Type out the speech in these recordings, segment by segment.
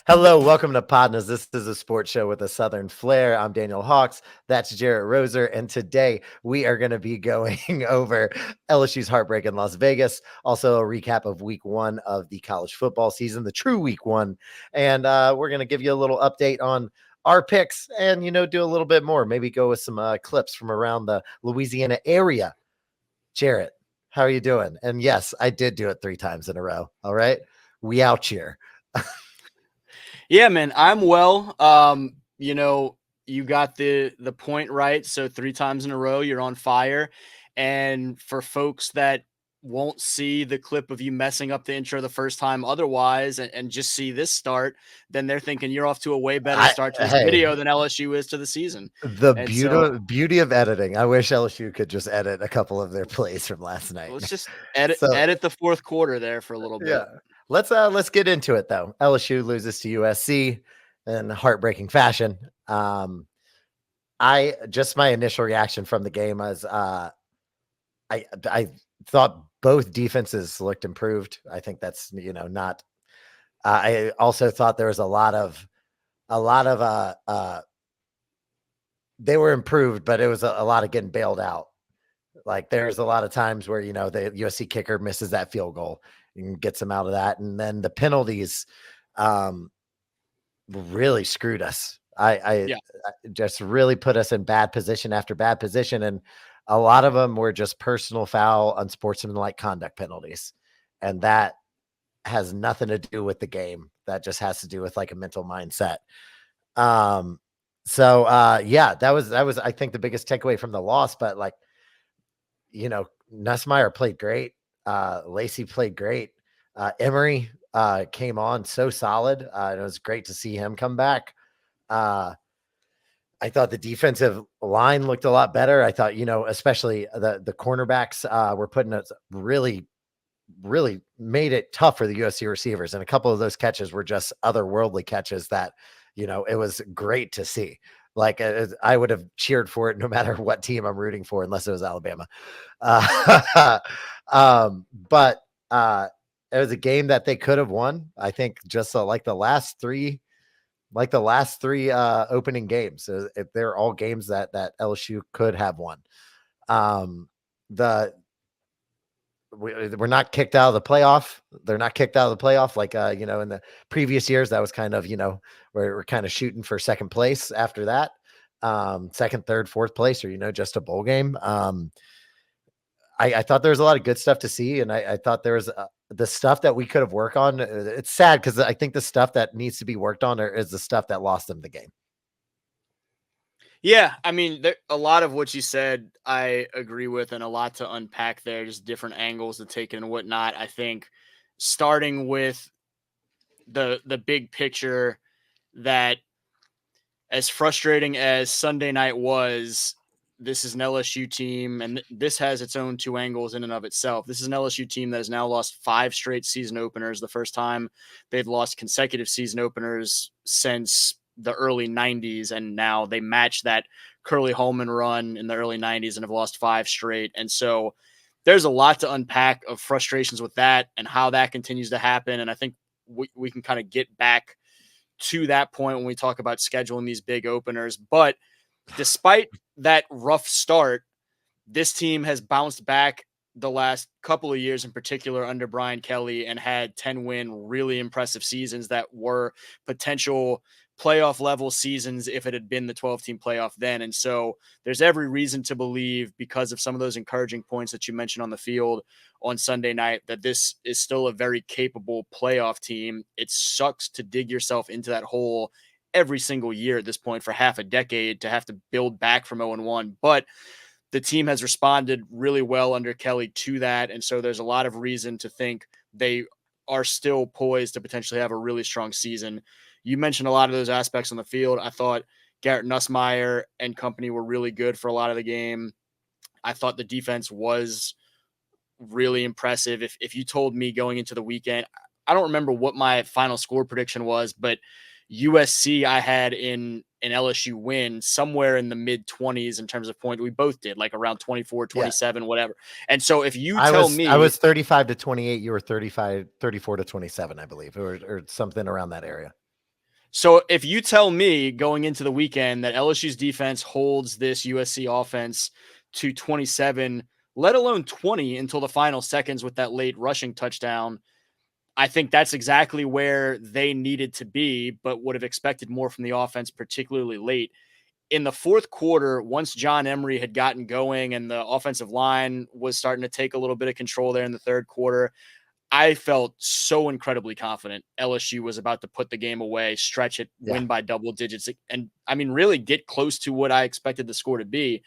Hello, welcome to Podnas. This is a sports show with a Southern flair. I'm Daniel Hawks. That's Jarrett Roser. And today we are going to be going over LSU's heartbreak in Las Vegas. Also, a recap of week one of the college football season, the true week one. And we're going to give you a little update on our picks and, do a little bit more. Maybe go with some clips from around the Louisiana area. Jarrett, how are you doing? And yes, I did do it 3 times in a row. All right. We out here. Yeah, man, I'm well. You got the point right. So 3 times in a row, you're on fire. And for folks that won't see the clip of you messing up the intro the first time otherwise and just see this start, then they're thinking you're off to a way better start to this Hey, video than LSU is to the season. the And so beauty of editing. I wish LSU could just edit a couple of their plays from last night. let's just edit So edit the fourth quarter there for a little yeah, bit. let's get into it though. LSU loses to USC in heartbreaking fashion. I just my initial reaction from the game was I thought both defenses looked improved. I think that's not. I also thought there was a lot of they were improved, but it was a lot of getting bailed out. Like there's a lot of times where the USC kicker misses that field goal and gets them out of that, and then the penalties really screwed us. I just really put us in bad position after bad position, and a lot of them were just personal foul, unsportsmanlike conduct penalties, and that has nothing to do with the game. That just has to do with like a mental mindset. Yeah, that was I think the biggest takeaway from the loss. But like, Nussmeier played great. Lacey played great. Emery came on so solid. And it was great to see him come back. I thought the defensive line looked a lot better. I thought, especially the cornerbacks were putting us really made it tough for the USC receivers. And a couple of those catches were just otherworldly catches that, it was great to see. Like I would have cheered for it no matter what team I'm rooting for, unless it was Alabama. But it was a game that they could have won. I think just like the last three opening games, they're all games that LSU could have won. We're not kicked out of the playoff. They're not kicked out of the playoff. Like, in the previous years, that was kind of, we're kind of shooting for second place after that. Second, third, fourth place, or, just a bowl game. I thought there was a lot of good stuff to see. And I thought there was the stuff that we could have worked on. It's sad because I think the stuff that needs to be worked on is the stuff that lost them the game. Yeah, I mean, a lot of what you said, I agree with, and a lot to unpack there, just different angles to take and whatnot. I think starting with the big picture, that as frustrating as Sunday night was, this is an LSU team, and this has its own 2 angles in and of itself. This is an LSU team that has now lost 5 straight season openers, the first time they've lost consecutive season openers since the early 90s, and now they match that Curly Holman run in the early 90s and have lost 5 straight. And so there's a lot to unpack of frustrations with that and how that continues to happen. And I think we can kind of get back to that point when we talk about scheduling these big openers. But despite that rough start, this team has bounced back the last couple of years, in particular under Brian Kelly, and had 10-win, really impressive seasons that were potential playoff level seasons if it had been the 12-team playoff then. And so there's every reason to believe, because of some of those encouraging points that you mentioned on the field on Sunday night, that this is still a very capable playoff team. It sucks to dig yourself into that hole every single year at this point for half a decade, to have to build back from 0-1. But the team has responded really well under Kelly to that. And so there's a lot of reason to think they are still poised to potentially have a really strong season. You mentioned a lot of those aspects on the field. I thought Garrett Nussmeier and company were really good for a lot of the game. I thought the defense was really impressive. If you told me going into the weekend, I don't remember what my final score prediction was, but USC I had in an LSU win somewhere in the mid 20s in terms of point. We both did, like around 24, 27, whatever. And so if you tell me, I was 35 to 28, you were 34 to 27, I believe, or something around that area. So if you tell me going into the weekend that LSU's defense holds this USC offense to 27, let alone 20 until the final seconds with that late rushing touchdown, I think that's exactly where they needed to be, but would have expected more from the offense, particularly late. In the fourth quarter, once John Emery had gotten going and the offensive line was starting to take a little bit of control there in the third quarter, I felt so incredibly confident LSU was about to put the game away, stretch it, Yeah. win by double digits, and I mean, really get close to what I expected the score to be.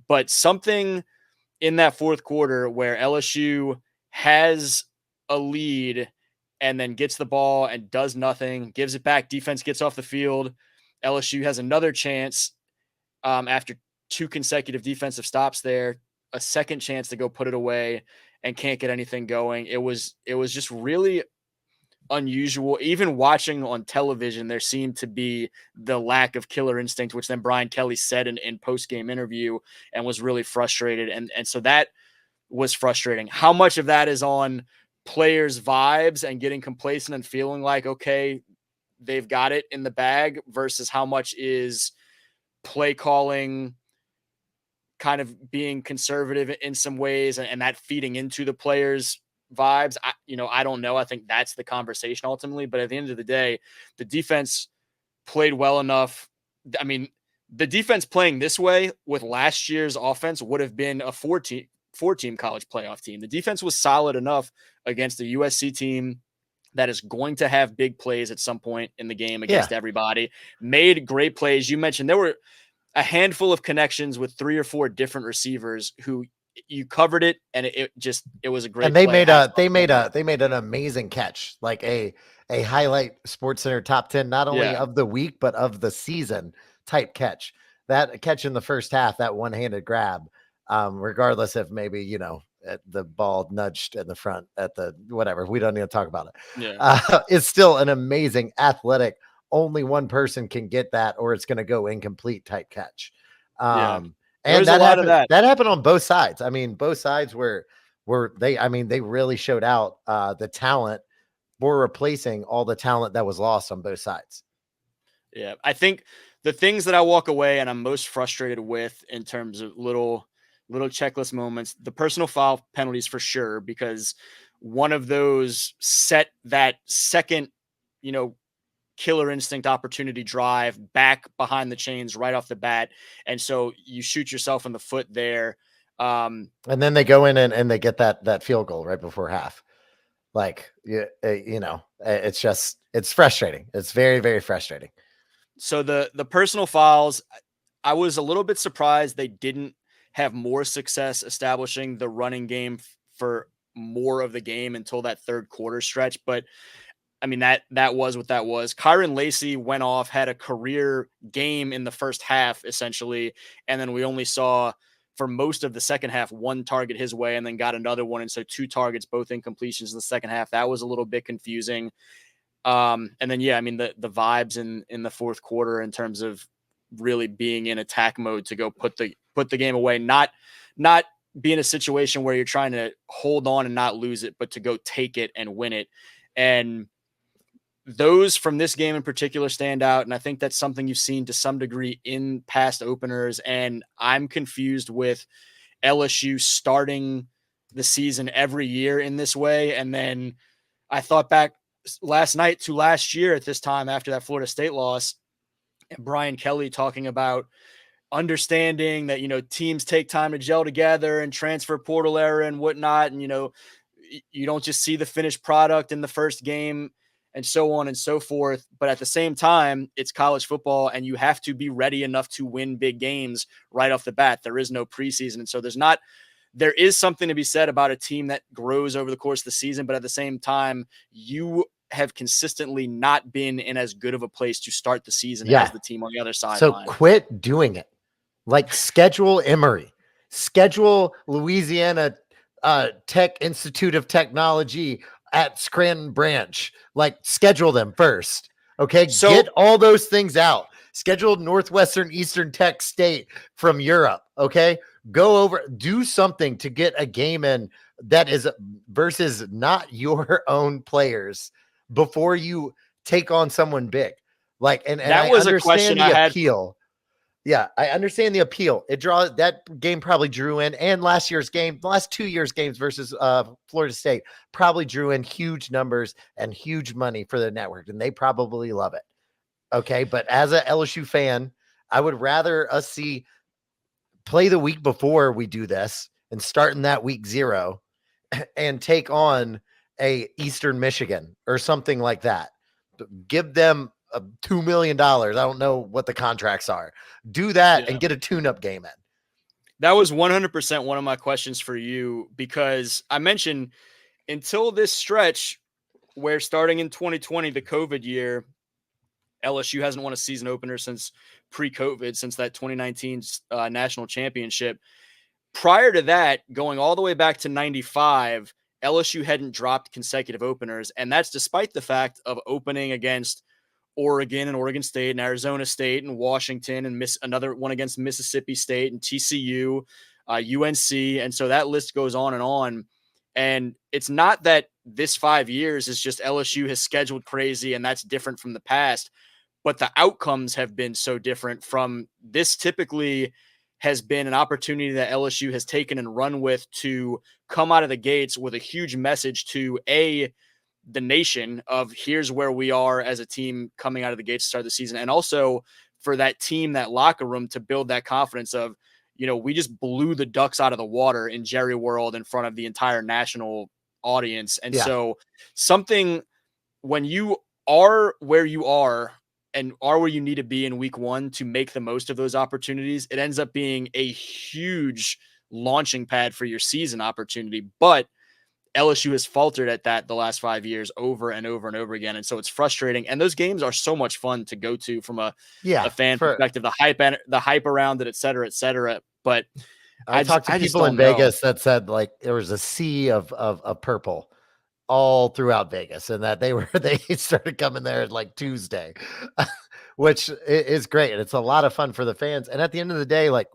But something in that fourth quarter where LSU has a lead and then gets the ball and does nothing, gives it back, defense gets off the field. LSU has another chance after two consecutive defensive stops there, a second chance to go put it away and can't get anything going. It was just really unusual. Even watching on television, there seemed to be the lack of killer instinct, which then Brian Kelly said in post-game interview and was really frustrated. And so that was frustrating. How much of that is on players' vibes and getting complacent and feeling like, okay, they've got it in the bag versus how much is play calling kind of being conservative in some ways and that feeding into the players' vibes. I don't know. I think that's the conversation ultimately. But at the end of the day, the defense played well enough. I mean, the defense playing this way with last year's offense would have been a four-team college playoff team. The defense was solid enough against the USC team that is going to have big plays at some point in the game against everybody. Made great plays. You mentioned there were a handful of connections with 3 or 4 different receivers who you covered it, and it was a great And they play. they made an amazing catch, like a highlight Sports Center top 10, not only of the week but of the season type catch. That catch in the first half, that one-handed grab, regardless if maybe the ball nudged in the front at the whatever, we don't need to talk about it. It's still an amazing athletic. Only one person can get that, or it's going to go incomplete type catch. And that happened on both sides. I mean, both sides were they really showed out the talent for replacing all the talent that was lost on both sides. Yeah, I think the things that I walk away and I'm most frustrated with in terms of little checklist moments, the personal foul penalties for sure, because one of those set that second, killer instinct opportunity drive back behind the chains right off the bat. And so you shoot yourself in the foot there. And then they go in and they get that field goal right before half. Like, it's frustrating. It's very, very frustrating. So the personal fouls, I was a little bit surprised they didn't have more success establishing the running game for more of the game until that third quarter stretch. But I mean, that was what that was. Kyron Lacey went off, had a career game in the first half, essentially. And then we only saw for most of the second half, one target his way and then got another one. And so 2 targets, both incompletions in the second half. That was a little bit confusing. And then, I mean, the vibes in the fourth quarter in terms of really being in attack mode to go put the game away, not be in a situation where you're trying to hold on and not lose it, but to go take it and win it. And those from this game in particular stand out. And I think that's something you've seen to some degree in past openers. And I'm confused with LSU starting the season every year in this way. And then I thought back last night to last year at this time after that Florida State loss, and Brian Kelly talking about understanding that, teams take time to gel together and transfer portal era and whatnot. And, you don't just see the finished product in the first game and so on and so forth. But at the same time, it's college football and you have to be ready enough to win big games right off the bat. There is no preseason. And so there is something to be said about a team that grows over the course of the season. But at the same time, you have consistently not been in as good of a place to start the season as the team on the other side. So quit doing it. Like, schedule Emory, schedule Louisiana Tech Institute of Technology at Scranton branch. Like, schedule them first. Okay. So, get all those things out. Schedule Northwestern Eastern Tech State from Europe. Okay. Go over, do something to get a game in that is versus not your own players before you take on someone big. Like, and That I was a question understand the I had. appeal. Yeah, I understand the appeal. It draws that game probably drew in, and last year's game, the last 2 years' games versus Florida State probably drew in huge numbers and huge money for the network, and they probably love it. Okay, but as a LSU fan, I would rather us see play the week before we do this and start in that week 0 and take on a Eastern Michigan or something like that. Give them $2 million. I don't know what the contracts are. Do that and get a tune-up game in. That was 100% one of my questions for you, because I mentioned until this stretch where starting in 2020, the COVID year, LSU hasn't won a season opener since pre-COVID, since that 2019 national championship. Prior to that, going all the way back to 95, LSU hadn't dropped consecutive openers, and that's despite the fact of opening against Oregon and Oregon State and Arizona State and Washington and another one against Mississippi State and TCU, UNC. And so that list goes on and on. And it's not that this 5 years is just LSU has scheduled crazy and that's different from the past, but the outcomes have been so different from this. Typically has been an opportunity that LSU has taken and run with to come out of the gates with a huge message to the nation of here's where we are as a team coming out of the gates to start the season. And also for that team, that locker room, to build that confidence of, we just blew the ducks out of the water in Jerry World in front of the entire national audience. And so something, when you are where you are and are where you need to be in week 1 to make the most of those opportunities, it ends up being a huge launching pad for your season opportunity. But LSU has faltered at that the last 5 years over and over and over again. And so it's frustrating. And those games are so much fun to go to from a fan perspective, the hype around it, et cetera, et cetera. But I talked to people in Vegas that said like there was a sea of purple all throughout Vegas, and that they started coming there like Tuesday, which is great. And it's a lot of fun for the fans. And at the end of the day, like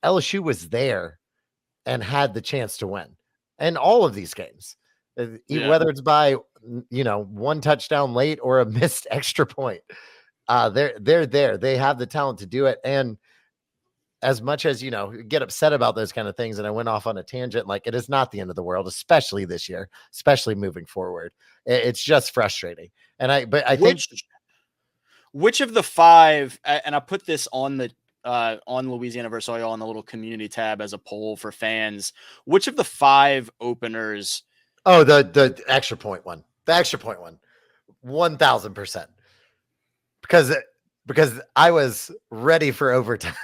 LSU was there and had the chance to win. And all of these games, whether it's by, one touchdown late or a missed extra point, they're there. They have the talent to do it. And as much as, get upset about those kind of things, and I went off on a tangent, like it is not the end of the world, especially this year, especially moving forward. It's just frustrating. And I think which of the 5, and I put this on the on Louisiana versus Oil on the little community tab as a poll for fans, which of the 5 openers? Oh, the extra point one, 1000%, because I was ready for overtime.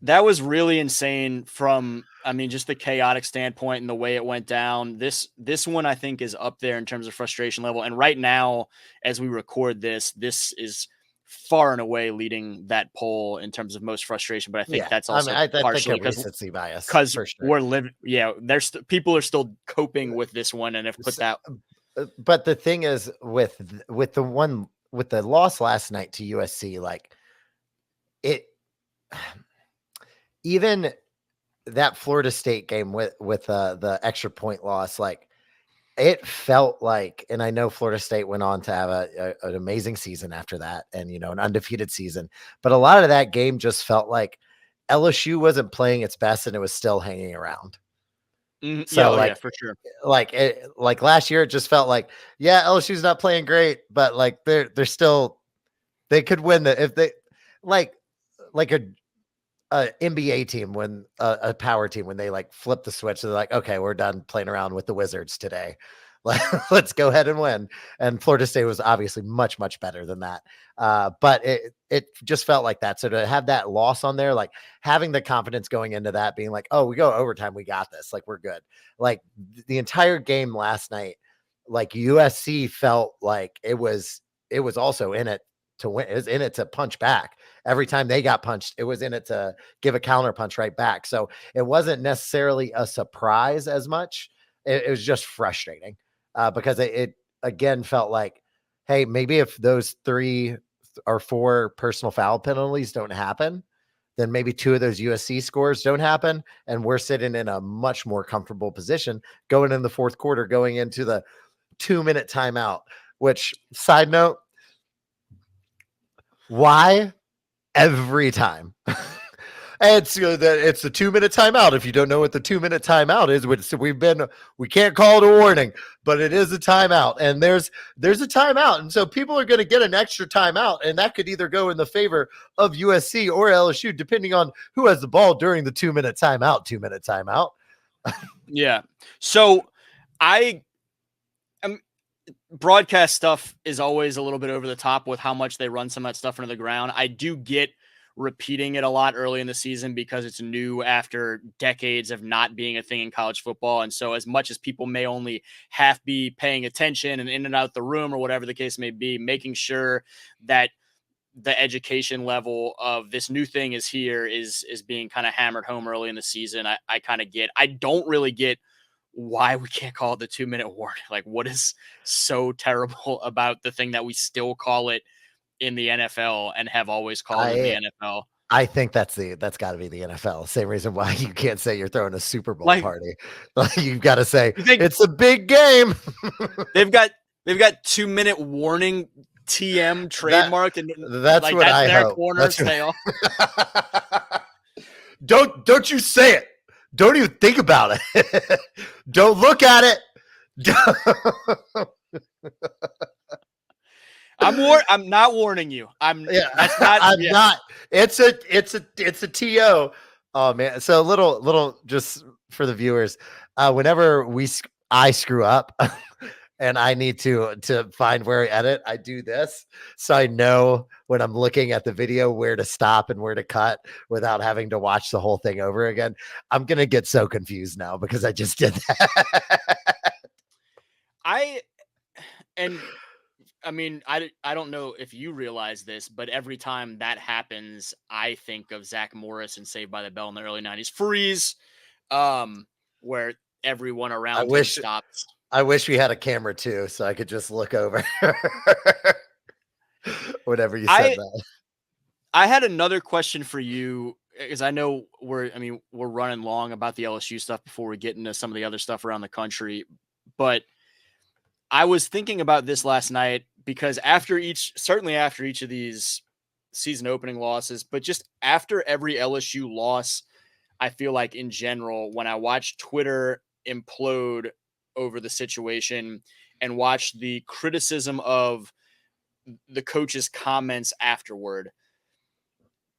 That was really insane from, just the chaotic standpoint and the way it went down. This one, I think, is up there in terms of frustration level. And right now, as we record this is far and away leading that poll in terms of most frustration. But I think that's also partially because we're living. Yeah, people are still coping with this one, and have put that. But the thing is, with the loss last night to USC, like it, even that Florida State game with the extra point loss, like it felt like, and I know Florida State went on to have an amazing season after that, and an undefeated season, but a lot of that game just felt like LSU wasn't playing its best and it was still hanging around. So for sure. Like last year, it just felt like, LSU's not playing great, but like they're still, they could win if they like a NBA team, when a power team, when they like flip the switch, they're like, okay, we're done playing around with the Wizards today. Let's go ahead and win. And Florida State was obviously much, much better than that. But it just felt like that. So to have that loss on there, like having the confidence going into that, being like, oh, we go overtime, we got this. Like, we're good. Like the entire game last night, like USC felt like it was also in it to win. It was in it to punch back. Every time they got punched, it was in it to give a counter punch right back. So it wasn't necessarily a surprise as much. It was just frustrating because it again felt like, hey, maybe if those 3 or 4 personal foul penalties don't happen, then maybe 2 of those USC scores don't happen. And we're sitting in a much more comfortable position going in the fourth quarter, going into the 2-minute timeout, which, side note, Why? Every time. It's it's a 2-minute timeout. If you don't know what the 2-minute timeout is, we can't call it a warning, but it is a timeout, and there's a timeout, and so people are going to get an extra timeout, and that could either go in the favor of USC or LSU, depending on who has the ball during the 2-minute timeout. 2-minute timeout. Yeah. So I broadcast stuff is always a little bit over the top with how much they run some of that stuff into the ground. I do get repeating it a lot early in the season because it's new after decades of not being a thing in college football. And so as much as people may only half be paying attention and in and out the room or whatever the case may be, making sure that the education level of this new thing is here is being kind of hammered home early in the season. I kind of get. I don't really get why we can't call it the 2-minute warning. Like, what is so terrible about the thing that we still call it in the NFL and have always called it in the NFL? I think that's got to be the NFL. Same reason why you can't say you're throwing a Super Bowl party. You've got to say it's a big game. they've got 2-minute warning TM trademark, and that's like what that's I their hope. corner sale. Don't you say it. Don't even think about it. Don't look at it. I'm not warning you. I'm not. It's a TO. Oh man. So a little just for the viewers. Whenever I screw up and I need to find where I edit, I do this. So I know when I'm looking at the video where to stop and where to cut without having to watch the whole thing over again. I'm going to get so confused now because I just did that. I mean, I don't know if you realize this, but every time that happens, I think of Zach Morris and Saved by the Bell in the early 90s. Freeze, where everyone around him stops. I wish we had a camera too, so I could just look over whenever you said that. I had another question for you, because I know we're running long about the LSU stuff before we get into some of the other stuff around the country, but I was thinking about this last night because certainly after each of these season opening losses, but just after every LSU loss, I feel like in general, when I watch Twitter implode over the situation and watch the criticism of the coach's comments afterward,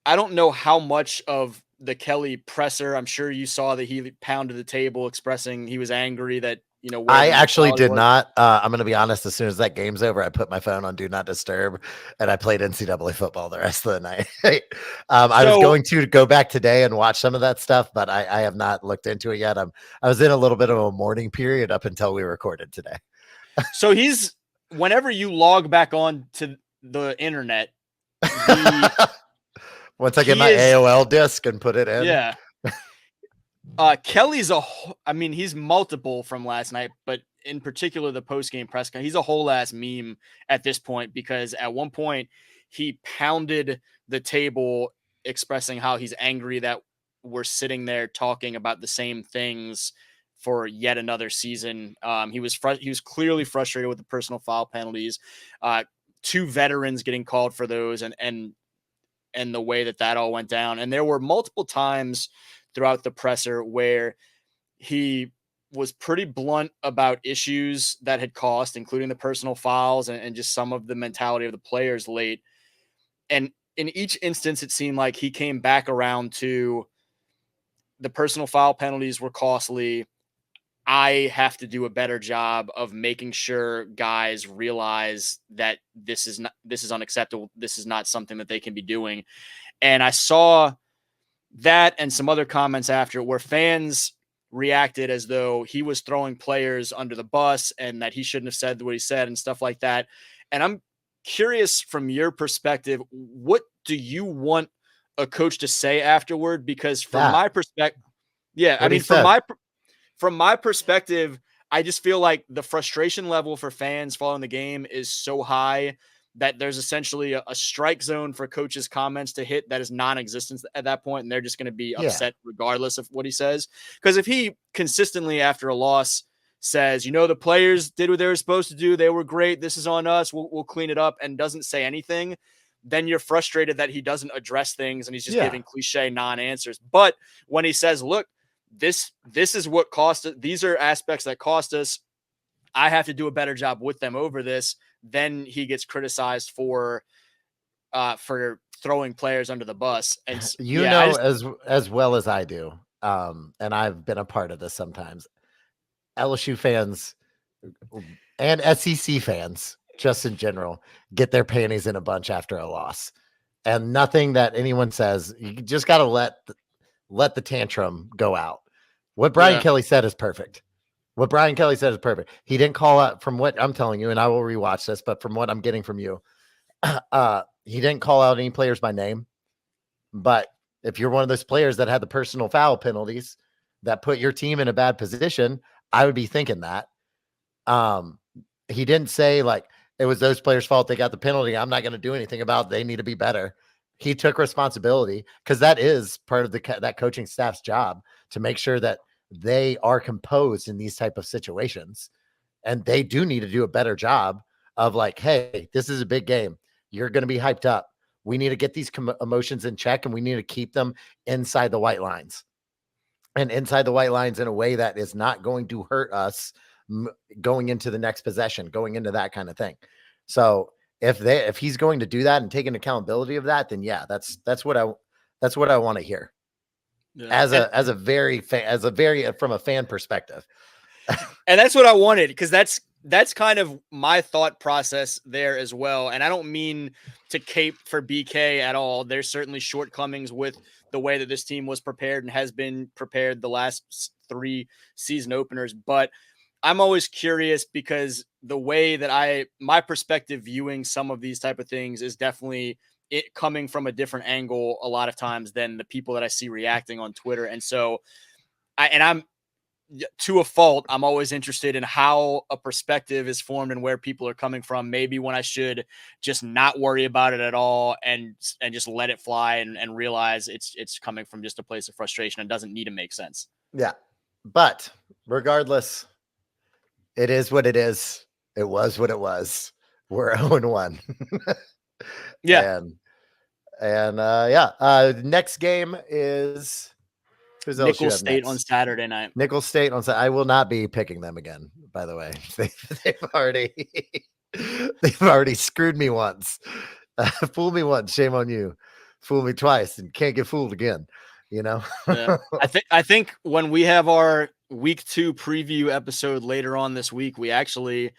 I don't know how much of the Kelly presser, I'm sure you saw that he pounded the table expressing he was angry that, I actually did not. I'm going to be honest. As soon as that game's over, I put my phone on Do Not Disturb, and I played NCAA football the rest of the night. I was going to go back today and watch some of that stuff, but I have not looked into it yet. I was in a little bit of a mourning period up until we recorded today. So whenever you log back on to the internet, once I get my AOL disc and put it in. Yeah. Kelly's he's multiple from last night, but in particular, the post-game press conference, he's a whole ass meme at this point, because at one point he pounded the table expressing how he's angry that we're sitting there talking about the same things for yet another season. He was clearly frustrated with the personal foul penalties, 2 veterans getting called for those, and the way that all went down. And there were multiple times throughout the presser where he was pretty blunt about issues that had cost, including the personal fouls and just some of the mentality of the players late. And in each instance, it seemed like he came back around to the personal foul penalties were costly. I have to do a better job of making sure guys realize that this is unacceptable. This is not something that they can be doing. And I saw that and some other comments after where fans reacted as though he was throwing players under the bus and that he shouldn't have said what he said and stuff like that. And I'm curious, from your perspective, what do you want a coach to say afterward? Because from my perspective, from my perspective, I just feel like the frustration level for fans following the game is so high that there's essentially a strike zone for coaches' comments to hit that is non-existent at that point, and they're just going to be upset regardless of what he says. Because if he consistently after a loss says, the players did what they were supposed to do, they were great, this is on us, we'll clean it up, and doesn't say anything, then you're frustrated that he doesn't address things and he's just Yeah. giving cliche non-answers. But when he says, look, this is what cost us, these are aspects that cost us, I have to do a better job with them over this, then he gets criticized for throwing players under the bus. And you know, as well as I do, and I've been a part of this sometimes, LSU fans and SEC fans, just in general, get their panties in a bunch after a loss. And nothing that anyone says, you just got to let the tantrum go out. What Brian Kelly said is perfect. What Brian Kelly said is perfect. He didn't call out, from what I'm telling you, and I will rewatch this, but from what I'm getting from you, he didn't call out any players by name. But if you're one of those players that had the personal foul penalties that put your team in a bad position, I would be thinking that. He didn't say like it was those players' fault they got the penalty. I'm not going to do anything about it. They need to be better. He took responsibility because that is part of that coaching staff's job to make sure that they are composed in these type of situations. And they do need to do a better job of like, hey, this is a big game. You're going to be hyped up. We need to get these emotions in check, and we need to keep them inside the white lines. And inside the white lines in a way that is not going to hurt us going into the next possession, going into that kind of thing. So if he's going to do that and take an accountability of that, then yeah, that's what I want to hear. Yeah. As a very from a fan perspective. And that's what I wanted, because that's kind of my thought process there as well. And I don't mean to cape for BK at all. There's certainly shortcomings with the way that this team was prepared and has been prepared the last 3 season openers. But I'm always curious, because the way that my perspective viewing some of these type of things is definitely it coming from a different angle a lot of times than the people that I see reacting on Twitter. And so I'm to a fault, I'm always interested in how a perspective is formed and where people are coming from. Maybe when I should just not worry about it at all and just let it fly and realize it's coming from just a place of frustration and doesn't need to make sense. Yeah. But regardless, it is what it is. It was what it was. We're 0-1. Yeah. Next game is Nicholls State on Saturday night. Nicholls State on Saturday. I will not be picking them again, by the way. They've already screwed me once. Fooled me once, shame on you. Fool me twice and can't get fooled again. You know? Yeah. I think when we have our week 2 preview episode later on this week, we actually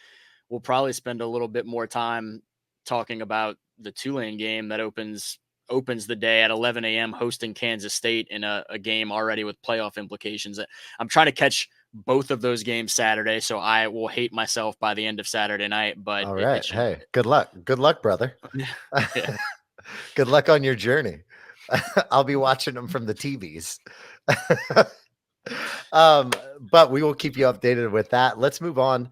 will probably spend a little bit more time talking about the Tulane game that opens the day at 11 a.m. hosting Kansas State in a game already with playoff implications. I'm trying to catch both of those games Saturday, so I will hate myself by the end of Saturday night. But all right, hey, good luck, brother. Yeah. Good luck on your journey. I'll be watching them from the TVs. But we will keep you updated with that. Let's move on.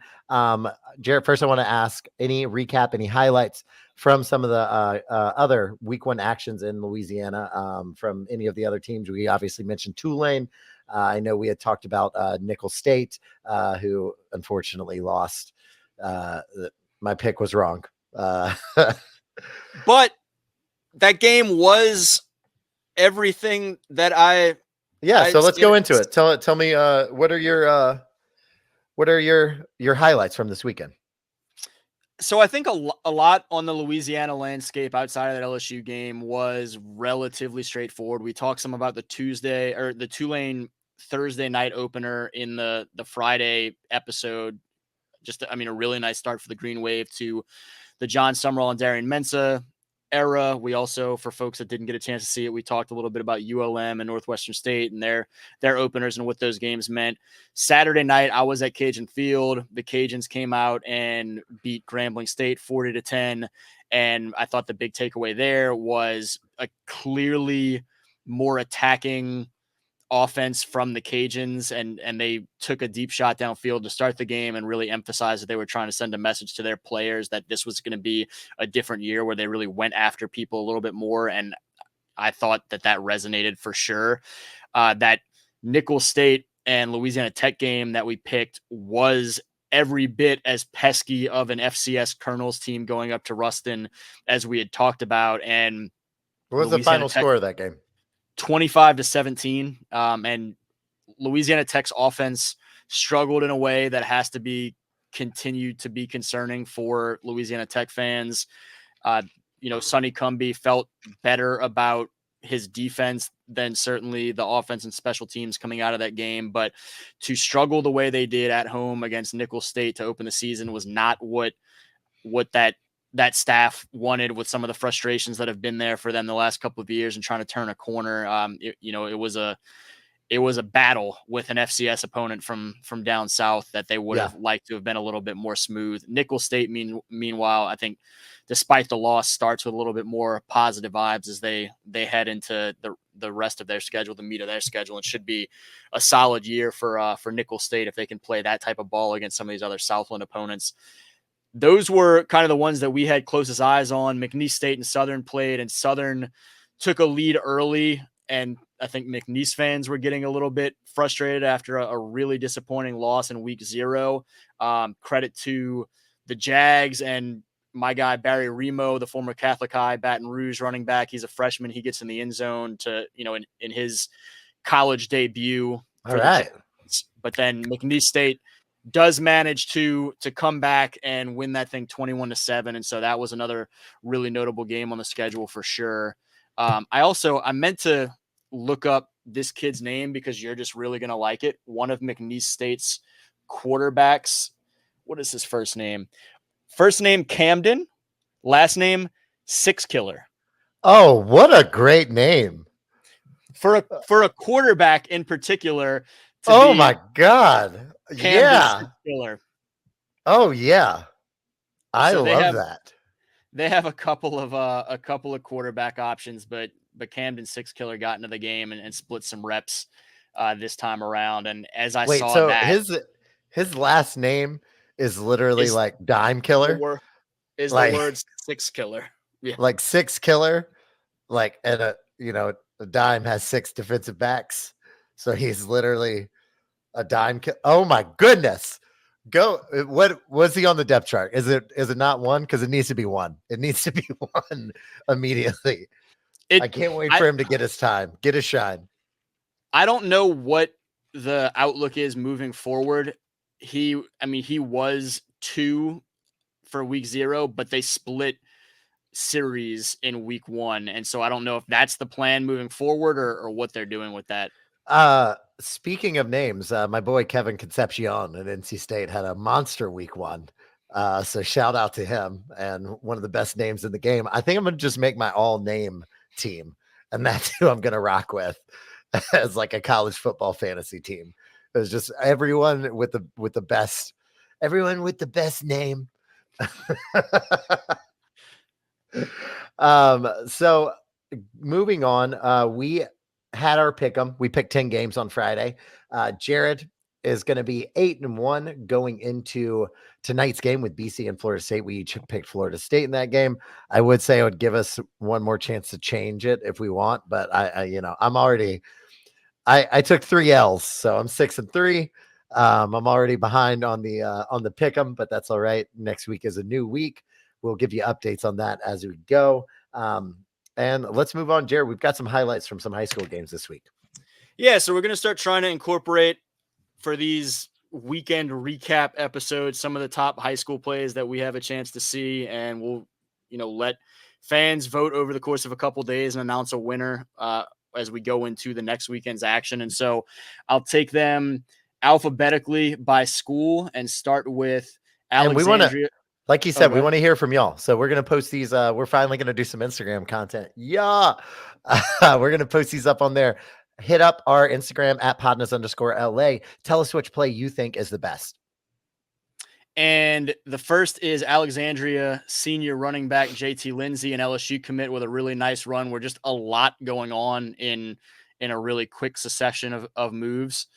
Jarrett, first I want to ask any recap, any highlights from some of the other week 1 actions in Louisiana from any of the other teams. We obviously mentioned Tulane. I know we had talked about Nicholls State, who unfortunately lost. My pick was wrong. But that game was everything that so let's go into it. Tell me what are your highlights from this weekend? So I think a lot on the Louisiana landscape outside of that LSU game was relatively straightforward. We talked some about the Tulane Thursday night opener in the Friday episode. Just, a really nice start for the Green Wave to the John Summerall and Darian Mensah era. We also, for folks that didn't get a chance to see it, we talked a little bit about ULM and Northwestern State and their openers and what those games meant. Saturday night, I was at Cajun Field. The Cajuns came out and beat Grambling State 40-10. And I thought the big takeaway there was a clearly more attacking offense from the Cajuns, and they took a deep shot downfield to start the game and really emphasized that they were trying to send a message to their players that this was going to be a different year where they really went after people a little bit more. And I thought that resonated for sure. That Nicholls State and Louisiana Tech game that we picked was every bit as pesky of an FCS Colonels team going up to Ruston as we had talked about. And What was the Louisiana final Tech score of that game? 25-17. And Louisiana Tech's offense struggled in a way that has to be continued to be concerning for Louisiana Tech fans. Sonny Cumbie felt better about his defense than certainly the offense and special teams coming out of that game. But to struggle the way they did at home against Nicholls State to open the season was not what that staff wanted, with some of the frustrations that have been there for them the last couple of years and trying to turn a corner. It was a battle with an FCS opponent from down south that they would have liked to have been a little bit more smooth. Nicholls State, meanwhile, I think, despite the loss, starts with a little bit more positive vibes as they head into the rest of their schedule, the meat of their schedule. It should be a solid year for Nicholls State if they can play that type of ball against some of these other Southland opponents. Those were kind of the ones that we had closest eyes on. McNeese State and Southern played, and Southern took a lead early, and I think McNeese fans were getting a little bit frustrated after a really disappointing loss in week 0. Credit to the Jags and my guy Barry Remo, the former Catholic High Baton Rouge running back. He's a freshman. He gets in the end zone to, in his college debut for the Jags. But then McNeese State does manage to come back and win that thing 21-7. And so that was another really notable game on the schedule for sure. I meant to look up this kid's name because you're just really going to like it. One of McNeese State's quarterbacks. What is his first name? First name Camden, last name Six Killer. Oh, what a great name. For a quarterback in particular. Oh my God. Camden Six Killer. Oh yeah. I love that. They have a couple of quarterback options, but Camden Six Killer got into the game and split some reps this time around. And as I saw that, his last name is literally like Dime Killer. The word Six Killer. Yeah. Like Six Killer. Like, and a dime has 6 defensive backs. So he's literally a dime. Oh my goodness. What was he on the depth chart? Is it not 1? Because it needs to be 1. It needs to be 1 immediately. I can't wait for him to get his time, get his shine. I don't know what the outlook is moving forward. He was 2 for week 0, but they split series in week 1. And so I don't know if that's the plan moving forward or what they're doing with that. Speaking of names, my boy Kevin Concepcion at NC State had a monster week 1. So shout out to him, and one of the best names in the game. I think I'm going to just make my all name team, and that's who I'm going to rock with as like a college football fantasy team. It was just everyone with the best name. So moving on, we had our pick 'em. We picked 10 games on Friday. Jared is going to be 8-1 going into tonight's game with BC and Florida State. We each picked Florida State in that game. I would say it would give us one more chance to change it if we want, but I'm already, I took 3 L's, so I'm 6-3. I'm already behind on the pick 'em, but that's all right. Next week is a new week. We'll give you updates on that as we go. And let's move on, Jared. We've got some highlights from some high school games this week. Yeah, so we're going to start trying to incorporate for these weekend recap episodes some of the top high school plays that we have a chance to see, and we'll let fans vote over the course of a couple days and announce a winner as we go into the next weekend's action. And so I'll take them alphabetically by school and start with Alexandria. Like you said, we want to hear from y'all. So we're going to post these. We're finally going to do some Instagram content. Yeah. We're going to post these up on there. Hit up our Instagram at @PODnas_LA. Tell us which play you think is the best. And the first is Alexandria senior running back JT Lindsay, an LSU commit with a really nice run where just a lot going on in a really quick succession of moves,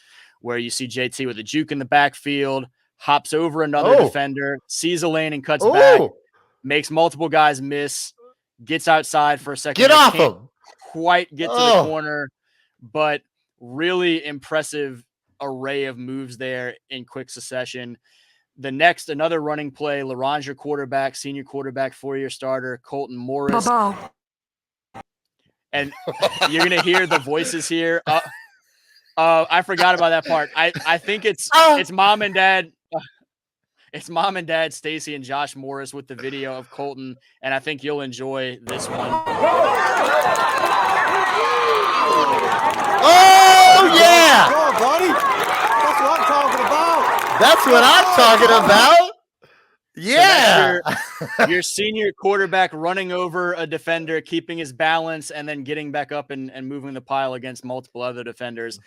where you see JT with a juke in the backfield, hops over another defender, sees a lane and cuts back, makes multiple guys miss, gets outside for a second. Get off him. Quite get to the corner, but really impressive array of moves there in quick succession. another running play, Laranger quarterback, senior quarterback, 4-year starter, Colton Morris. And you're going to hear the voices here. I forgot about that part. I think it's mom and dad. It's mom and dad, Stacy and Josh Morris, with the video of Colton, and I think you'll enjoy this one. Oh, yeah! Come on, buddy. That's what I'm talking about. That's what I'm talking about. Yeah. So your senior quarterback running over a defender, keeping his balance, and then getting back up and moving the pile against multiple other defenders.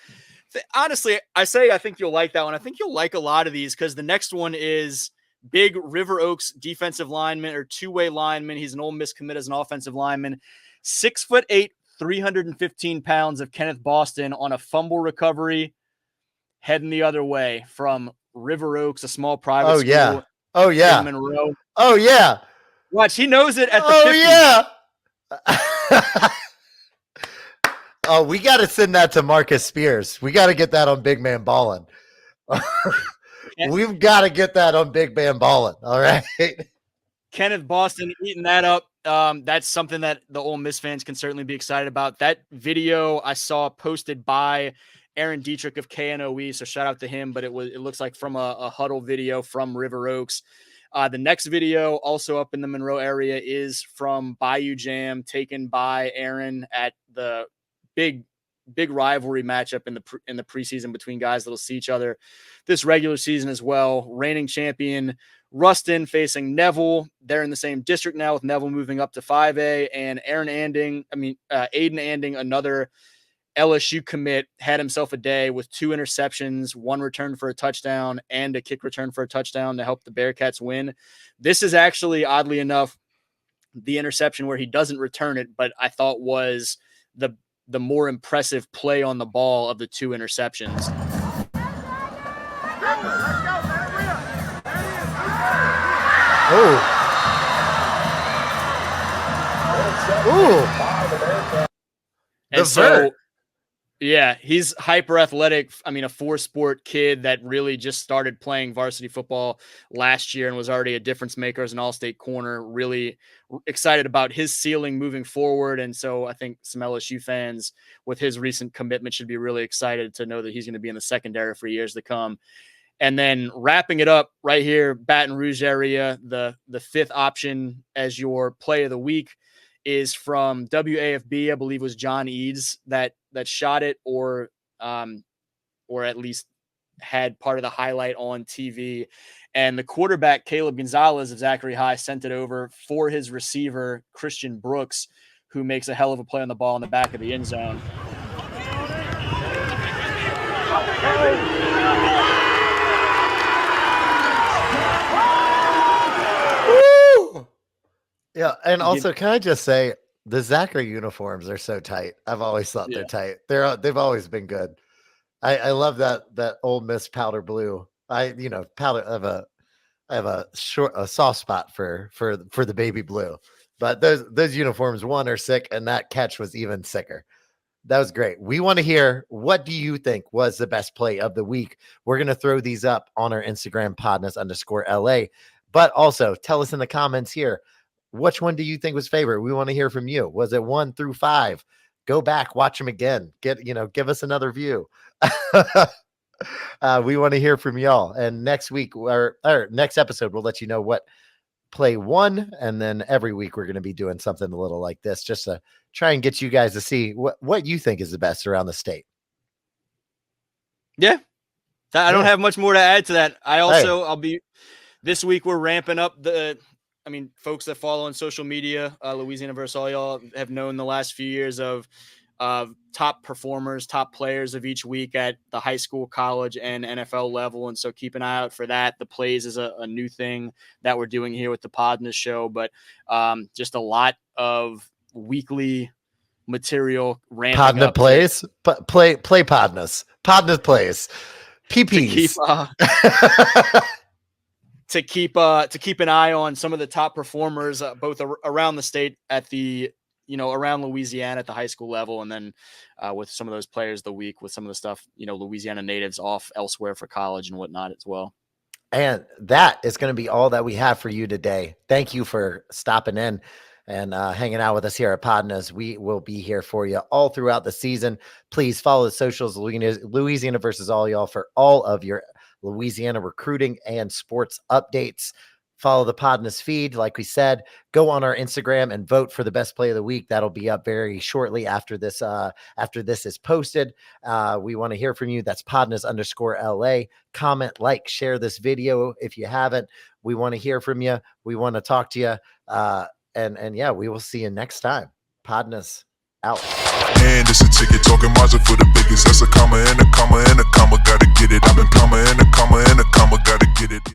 Honestly, I think you'll like that one. I think you'll like a lot of these because the next one is big River Oaks defensive lineman or two-way lineman. He's an Ole Miss commit as an offensive lineman. 6'8", 315 pounds of Kenneth Boston on a fumble recovery, heading the other way from River Oaks, a small private school. Yeah. Oh, yeah. In Monroe. Oh, yeah. Watch, he knows it at the 50. Yeah. Oh, we got to send that to Marcus Spears. We got to get that on Big Man Ballin'. We've got to get that on Big Man Ballin'. All right. Kenneth Boston eating that up. That's something that the Ole Miss fans can certainly be excited about. That video I saw posted by Aaron Dietrich of KNOE, so shout out to him. But it looks like from a huddle video from River Oaks. The next video, also up in the Monroe area, is from Bayou Jam, taken by Aaron at the big rivalry matchup in the preseason between guys that'll see each other this regular season as well. Reigning champion Rustin facing Neville. They're in the same district now, with Neville moving up to 5A, and Aiden Anding, another LSU commit, had himself a day with 2 interceptions, 1 return for a touchdown, and a kick return for a touchdown to help the Bearcats win. This is actually, oddly enough, the interception where he doesn't return it, but I thought was the more impressive play on the ball of the 2 interceptions. Oh. And so, yeah, he's hyper athletic. I mean, a 4-sport kid that really just started playing varsity football last year and was already a difference maker as an all-state corner. Really excited about his ceiling moving forward. And so I think some LSU fans with his recent commitment should be really excited to know that he's going to be in the secondary for years to come. And then wrapping it up right here, Baton Rouge area, the 5th option as your play of the week is from WAFB. I believe it was John Eads that shot it, or at least had part of the highlight on TV. And the quarterback, Caleb Gonzalez of Zachary High, sent it over for his receiver, Christian Brooks, who makes a hell of a play on the ball in the back of the end zone. Woo! Yeah, and also, can I just say, the Zachary uniforms are so tight. I've always thought they're tight. They've always been good. I love that Ole Miss powder blue. I have a soft spot for the baby blue. But those uniforms, one, are sick, and that catch was even sicker. That was great. We want to hear, what do you think was the best play of the week? We're going to throw these up on our Instagram, podnas_LA. But also tell us in the comments here, which one do you think was favorite? We want to hear from you. Was it 1 through 5? Go back, watch them again. Give us another view. We want to hear from y'all. And next week, or next episode, we'll let you know what play won. And then every week we're going to be doing something a little like this, just to try and get you guys to see what you think is the best around the state. Yeah. I don't have much more to add to that. This week we're ramping up folks that follow on social media, Louisiana versus all y'all have known the last few years of top performers, top players of each week at the high school, college, and NFL level. And so keep an eye out for that. The plays is a new thing that we're doing here with the PODnas show, but just a lot of weekly material ramping up. Plays, play PODnas. PODnas plays. PPs. To keep an eye on some of the top performers, both around the state at the, around Louisiana at the high school level. And then with some of those players of the week, with some of the stuff, Louisiana natives off elsewhere for college and whatnot as well. And that is going to be all that we have for you today. Thank you for stopping in and hanging out with us here at Podnas. We will be here for you all throughout the season. Please follow the socials, Louisiana versus all y'all, for all of your Louisiana recruiting and sports updates. Follow the Podnas feed. Like we said, go on our Instagram and vote for the best play of the week. That'll be up very shortly after this is posted. We want to hear from you. That's Podnas_LA. Comment, like, share this video if you haven't. We want to hear from you. We want to talk to you. And yeah, we will see you next time. Podnas out. And it's a ticket talking Mazda for the biggest. That's a comma and a comma and a comma. Gotta get it. I've been comma and a comma and a comma. Gotta get it.